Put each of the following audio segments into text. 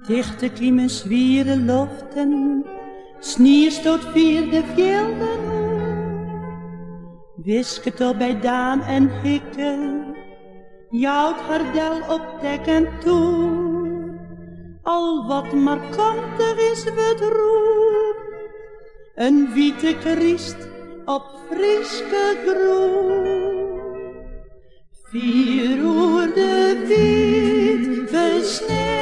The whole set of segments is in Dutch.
Dichte kiemen zwieren loften, snierstoot vierde velden. Wisket op bij Daan en Hikke, jouwt hardel op dek en toe. Al wat markanter is het roem, een witte Christ op friske groen. 4 uur de wit besneden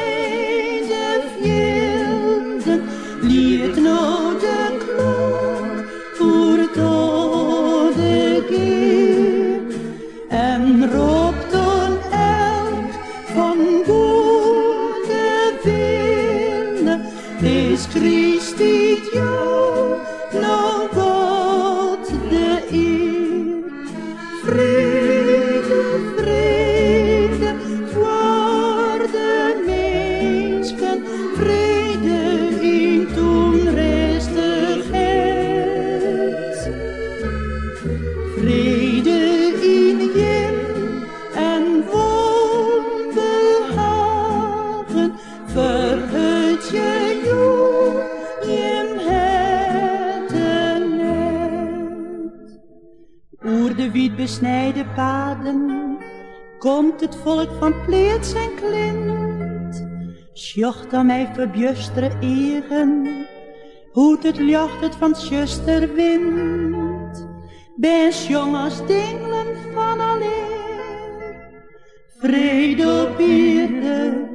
velden, liet nou de klok voor de keer en roept dan elk van goede willen, is Christi jou nou God de eer. Vrede, vrede, voor de mensen, vrede in toenrustigheid. Vrede in jem en woonbehagen, verheut je jou, jem het net. Oer de wiet besnijden paden, komt het volk van Pleets en Klint. Sjocht aan mij verbjustere egen, hoed het jacht het van zuster wind. Bens jongens dingelen van alleer, vrede op eerde,